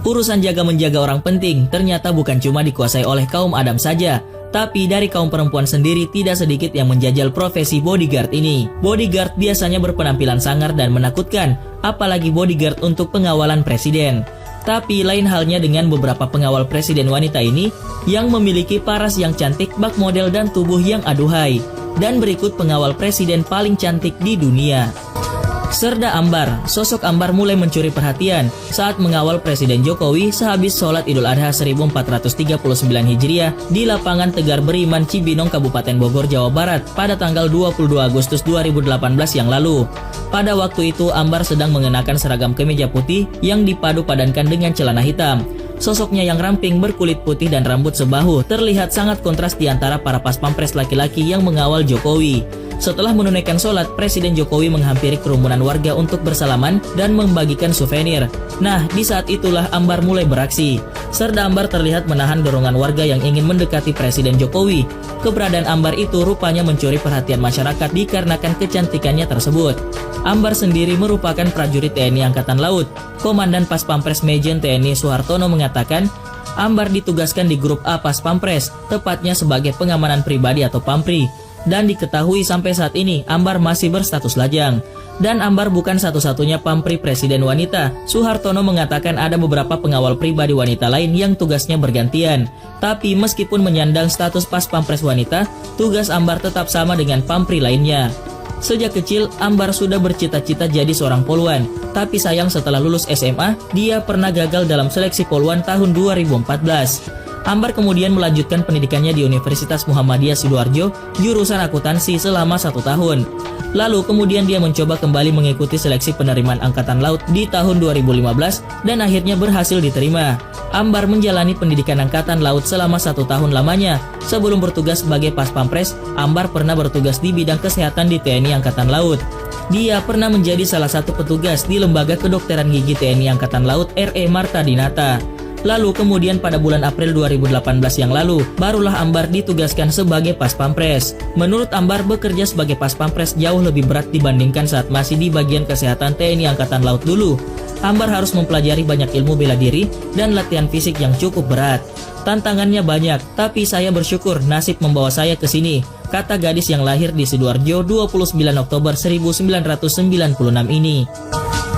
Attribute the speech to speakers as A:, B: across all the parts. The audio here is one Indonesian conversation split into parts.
A: Urusan jaga-menjaga orang penting ternyata bukan cuma dikuasai oleh kaum Adam saja, tapi dari kaum perempuan sendiri tidak sedikit yang menjajal profesi bodyguard ini. Bodyguard biasanya berpenampilan sangar dan menakutkan, apalagi bodyguard untuk pengawalan presiden. Tapi lain halnya dengan beberapa pengawal presiden wanita ini yang memiliki paras yang cantik, bak model dan tubuh yang aduhai. Dan berikut pengawal presiden paling cantik di dunia. Serda Ambar. Sosok Ambar mulai mencuri perhatian saat mengawal Presiden Jokowi sehabis sholat Idul Adha 1439 Hijriah di lapangan Tegar Beriman Cibinong, Kabupaten Bogor, Jawa Barat pada tanggal 22 Agustus 2018 yang lalu. Pada waktu itu Ambar sedang mengenakan seragam kemeja putih yang dipadu-padankan dengan celana hitam. Sosoknya yang ramping berkulit putih dan rambut sebahu terlihat sangat kontras di antara para paspampres laki-laki yang mengawal Jokowi. Setelah menunaikan sholat, Presiden Jokowi menghampiri kerumunan warga untuk bersalaman dan membagikan souvenir. Nah, di saat itulah Ambar mulai beraksi. Serda Ambar terlihat menahan dorongan warga yang ingin mendekati Presiden Jokowi. Keberadaan Ambar itu rupanya mencuri perhatian masyarakat dikarenakan kecantikannya tersebut. Ambar sendiri merupakan prajurit TNI Angkatan Laut. Komandan Paspampres Majen TNI Suhartono mengatakan, Ambar ditugaskan di grup A Paspampres, tepatnya sebagai pengamanan pribadi atau Pampri. Dan diketahui sampai saat ini Ambar masih berstatus lajang. Dan Ambar bukan satu-satunya Pampri presiden wanita. Suhartono mengatakan ada beberapa pengawal pribadi wanita lain yang tugasnya bergantian. Tapi meskipun menyandang status Paspampres wanita, tugas Ambar tetap sama dengan Pampri lainnya. Sejak kecil, Ambar sudah bercita-cita jadi seorang poluan. Tapi sayang setelah lulus SMA, dia pernah gagal dalam seleksi poluan tahun 2014. Ambar kemudian melanjutkan pendidikannya di Universitas Muhammadiyah Sidoarjo, jurusan akuntansi selama 1 tahun. Lalu kemudian dia mencoba kembali mengikuti seleksi penerimaan Angkatan Laut di tahun 2015 dan akhirnya berhasil diterima. Ambar menjalani pendidikan Angkatan Laut selama 1 tahun lamanya. Sebelum bertugas sebagai Paspampres, Ambar pernah bertugas di bidang kesehatan di TNI Angkatan Laut. Dia pernah menjadi salah satu petugas di Lembaga Kedokteran Gigi TNI Angkatan Laut R.E. Marta Dinata. Lalu kemudian pada bulan April 2018 yang lalu, barulah Ambar ditugaskan sebagai Paspampres. Menurut Ambar, bekerja sebagai Paspampres jauh lebih berat dibandingkan saat masih di bagian kesehatan TNI Angkatan Laut dulu. Ambar harus mempelajari banyak ilmu bela diri dan latihan fisik yang cukup berat. Tantangannya banyak, tapi saya bersyukur nasib membawa saya ke sini, kata gadis yang lahir di Sidoarjo 29 Oktober 1996 ini.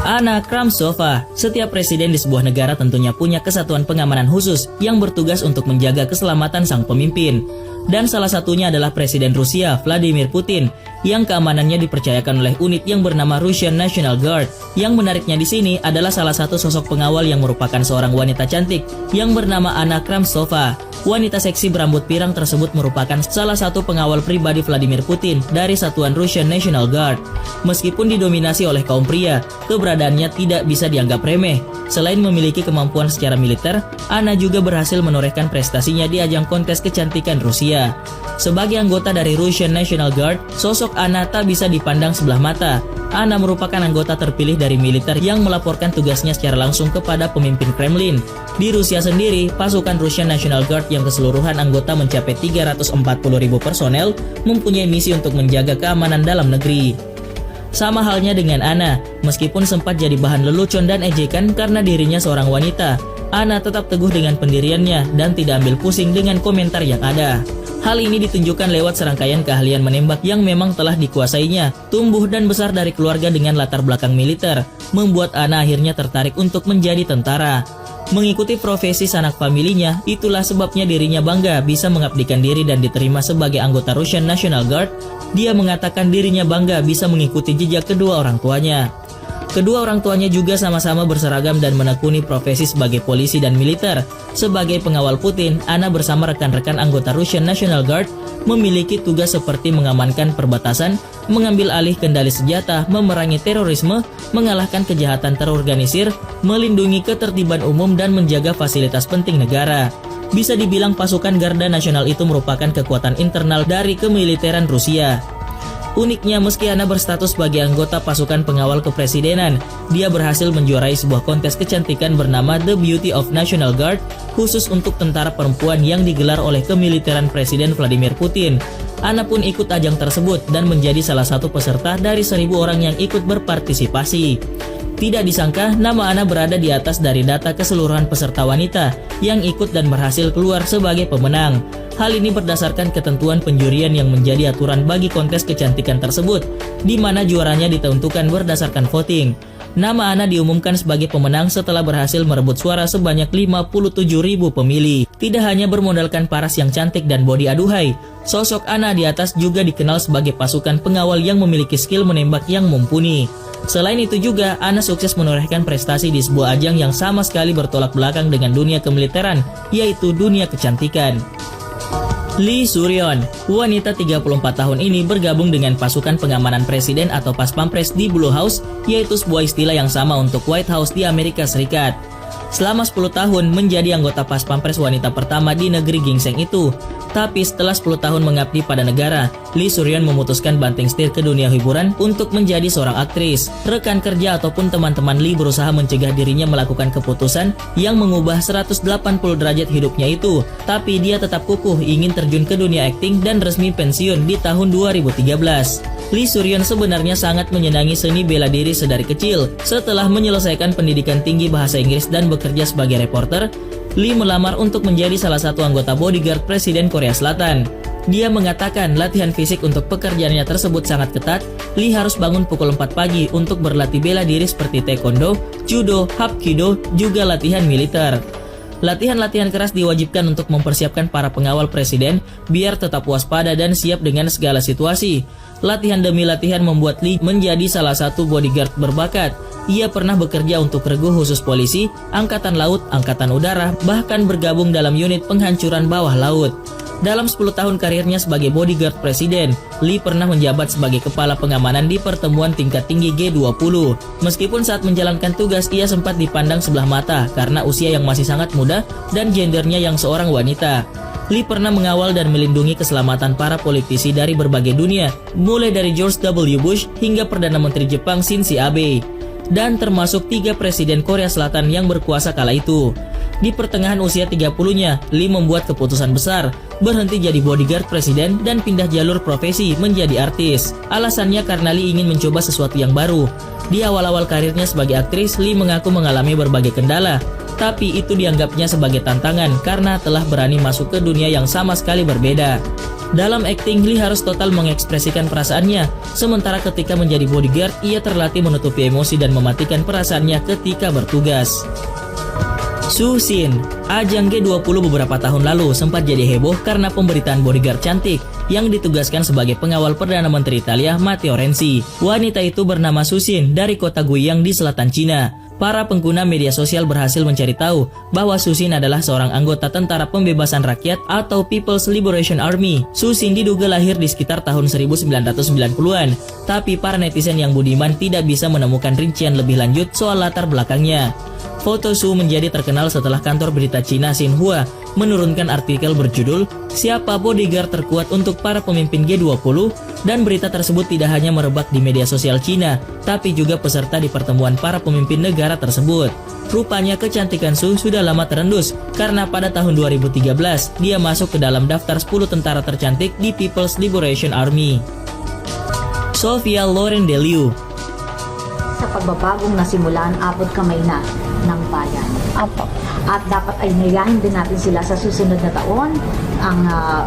A: Anna Kramsova. Setiap presiden di sebuah negara tentunya punya kesatuan pengamanan khusus yang bertugas untuk menjaga keselamatan sang pemimpin. Dan salah satunya adalah Presiden Rusia, Vladimir Putin, yang keamanannya dipercayakan oleh unit yang bernama Russian National Guard. Yang menariknya di sini adalah salah satu sosok pengawal yang merupakan seorang wanita cantik yang bernama Anna Kramsova. Wanita seksi berambut pirang tersebut merupakan salah satu pengawal pribadi Vladimir Putin dari satuan Russian National Guard. Meskipun didominasi oleh kaum pria, keberadaannya tidak bisa dianggap remeh. Selain memiliki kemampuan secara militer, Anna juga berhasil menorehkan prestasinya di ajang kontes kecantikan Rusia. Sebagai anggota dari Russian National Guard, sosok Anna tak bisa dipandang sebelah mata. Anna merupakan anggota terpilih dari militer yang melaporkan tugasnya secara langsung kepada pemimpin Kremlin. Di Rusia sendiri, pasukan Russian National Guard yang keseluruhan anggota mencapai 340.000 personel mempunyai misi untuk menjaga keamanan dalam negeri. Sama halnya dengan Anna, meskipun sempat jadi bahan lelucon dan ejekan karena dirinya seorang wanita, Anna tetap teguh dengan pendiriannya dan tidak ambil pusing dengan komentar yang ada. Hal ini ditunjukkan lewat serangkaian keahlian menembak yang memang telah dikuasainya. Tumbuh dan besar dari keluarga dengan latar belakang militer, membuat Anna akhirnya tertarik untuk menjadi tentara. Mengikuti profesi sanak familinya, itulah sebabnya dirinya bangga bisa mengabdikan diri dan diterima sebagai anggota Russian National Guard. Dia mengatakan dirinya bangga bisa mengikuti jejak kedua orang tuanya. Kedua orang tuanya juga sama-sama berseragam dan menekuni profesi sebagai polisi dan militer. Sebagai pengawal Putin, Anna bersama rekan-rekan anggota Russian National Guard memiliki tugas seperti mengamankan perbatasan, mengambil alih kendali senjata, memerangi terorisme, mengalahkan kejahatan terorganisir, melindungi ketertiban umum dan menjaga fasilitas penting negara. Bisa dibilang pasukan Garda Nasional itu merupakan kekuatan internal dari kemiliteran Rusia. Uniknya, meski Anna berstatus sebagai anggota pasukan pengawal kepresidenan, dia berhasil menjuarai sebuah kontes kecantikan bernama The Beauty of National Guard, khusus untuk tentara perempuan yang digelar oleh kemiliteran Presiden Vladimir Putin. Anna pun ikut ajang tersebut dan menjadi salah satu peserta dari 1.000 orang yang ikut berpartisipasi. Tidak disangka, nama Ana berada di atas dari data keseluruhan peserta wanita yang ikut dan berhasil keluar sebagai pemenang. Hal ini berdasarkan ketentuan penjurian yang menjadi aturan bagi kontes kecantikan tersebut, di mana juaranya ditentukan berdasarkan voting. Nama Ana diumumkan sebagai pemenang setelah berhasil merebut suara sebanyak 57.000 pemilih. Tidak hanya bermodalkan paras yang cantik dan bodi aduhai, sosok Ana di atas juga dikenal sebagai pasukan pengawal yang memiliki skill menembak yang mumpuni. Selain itu juga, Ana sukses menorehkan prestasi di sebuah ajang yang sama sekali bertolak belakang dengan dunia kemiliteran, yaitu dunia kecantikan. Lee Suryeon, wanita 34 tahun ini bergabung dengan pasukan pengamanan presiden atau Pas Pampres di Blue House, yaitu sebuah istilah yang sama untuk White House di Amerika Serikat. Selama 10 tahun menjadi anggota Pas Pampres wanita pertama di negeri gingseng itu. Tapi setelah 10 tahun mengabdi pada negara, Lee Suryeon memutuskan banting setir ke dunia hiburan untuk menjadi seorang aktris. Rekan kerja ataupun teman-teman Lee berusaha mencegah dirinya melakukan keputusan yang mengubah 180 derajat hidupnya itu. Tapi dia tetap kukuh ingin terjun ke dunia akting dan resmi pensiun di tahun 2013. Lee Suryeon sebenarnya sangat menyenangi seni bela diri sedari kecil. Setelah menyelesaikan pendidikan tinggi bahasa Inggris dan bekerja sebagai reporter, Lee melamar untuk menjadi salah satu anggota bodyguard Presiden Korea Selatan. Dia mengatakan latihan fisik untuk pekerjaannya tersebut sangat ketat. Lee harus bangun pukul 4 pagi untuk berlatih bela diri seperti taekwondo, judo, hapkido, juga latihan militer. Latihan-latihan keras diwajibkan untuk mempersiapkan para pengawal presiden biar tetap waspada dan siap dengan segala situasi. Latihan demi latihan membuat Lee menjadi salah satu bodyguard berbakat. Ia pernah bekerja untuk regu khusus polisi, angkatan laut, angkatan udara, bahkan bergabung dalam unit penghancuran bawah laut. Dalam 10 tahun karirnya sebagai bodyguard presiden, Lee pernah menjabat sebagai kepala pengamanan di pertemuan tingkat tinggi G20. Meskipun saat menjalankan tugas ia sempat dipandang sebelah mata karena usia yang masih sangat muda dan gendernya yang seorang wanita. Lee pernah mengawal dan melindungi keselamatan para politisi dari berbagai dunia, mulai dari George W. Bush hingga Perdana Menteri Jepang Shinzo Abe, dan termasuk 3 presiden Korea Selatan yang berkuasa kala itu. Di pertengahan usia 30-nya, Lee membuat keputusan besar, berhenti jadi bodyguard presiden dan pindah jalur profesi menjadi artis. Alasannya karena Lee ingin mencoba sesuatu yang baru. Di awal-awal karirnya sebagai aktris, Lee mengaku mengalami berbagai kendala, tapi itu dianggapnya sebagai tantangan karena telah berani masuk ke dunia yang sama sekali berbeda. Dalam akting, Lee harus total mengekspresikan perasaannya, sementara ketika menjadi bodyguard, ia terlatih menutupi emosi dan mematikan perasaannya ketika bertugas. Soo Shin, ajang G20 beberapa tahun lalu sempat jadi heboh karena pemberitaan bodyguard cantik yang ditugaskan sebagai pengawal Perdana Menteri Italia Matteo Renzi. Wanita itu bernama Soo Shin dari kota Guiyang di selatan Cina. Para pengguna media sosial berhasil mencari tahu bahwa Soo Shin adalah seorang anggota Tentara Pembebasan Rakyat atau People's Liberation Army. Soo Shin diduga lahir di sekitar tahun 1990-an, tapi para netizen yang budiman tidak bisa menemukan rincian lebih lanjut soal latar belakangnya. Foto Soo menjadi terkenal setelah kantor berita Cina Xinhua menurunkan artikel berjudul "Siapa Bodyguard Terkuat untuk Para Pemimpin G20?" dan berita tersebut tidak hanya merebak di media sosial Cina, tapi juga peserta di pertemuan para pemimpin negara tersebut. Rupanya kecantikan Soo sudah lama terendus karena pada tahun 2013 dia masuk ke dalam daftar 10 tentara tercantik di People's Liberation Army. Sophia Loren Deliu.
B: Sa pagbabagong nasimulan, abot kamay na ng bayan.
C: Apo.
B: At dapat ay ngayahin din natin sila sa susunod na taon. Ang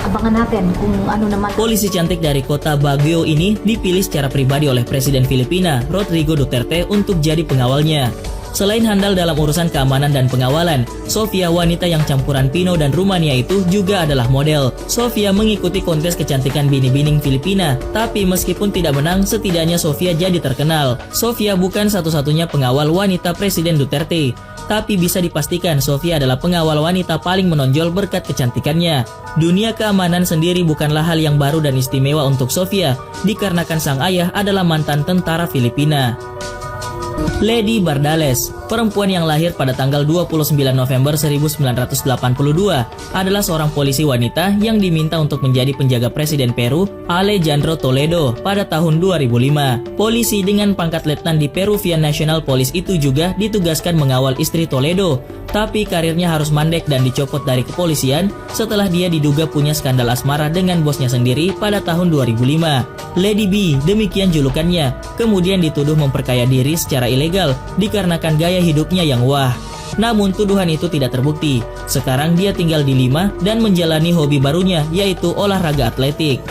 B: abangan natin kung ano naman.
A: Polisi cantik dari kota Baguio ini dipilih secara pribadi oleh Presiden Filipina, Rodrigo Duterte, untuk jadi pengawalnya. Selain handal dalam urusan keamanan dan pengawalan, Sophia, wanita yang campuran Pino dan Rumania itu, juga adalah model. Sophia mengikuti kontes kecantikan bini-bining Filipina, tapi meskipun tidak menang, setidaknya Sophia jadi terkenal. Sophia bukan satu-satunya pengawal wanita Presiden Duterte, tapi bisa dipastikan Sophia adalah pengawal wanita paling menonjol berkat kecantikannya. Dunia keamanan sendiri bukanlah hal yang baru dan istimewa untuk Sophia, dikarenakan sang ayah adalah mantan tentara Filipina. Lady Bardales. Perempuan yang lahir pada tanggal 29 November 1982 adalah seorang polisi wanita yang diminta untuk menjadi penjaga Presiden Peru, Alejandro Toledo, pada tahun 2005. Polisi dengan pangkat letnan di Peruvian National Police itu juga ditugaskan mengawal istri Toledo, tapi karirnya harus mandek dan dicopot dari kepolisian setelah dia diduga punya skandal asmara dengan bosnya sendiri pada tahun 2005. Lady B, demikian julukannya, kemudian dituduh memperkaya diri secara ilegal dikarenakan gaya hidupnya yang wah. Namun tuduhan itu tidak terbukti. Sekarang dia tinggal di Lima dan menjalani hobi barunya, yaitu olahraga atletik.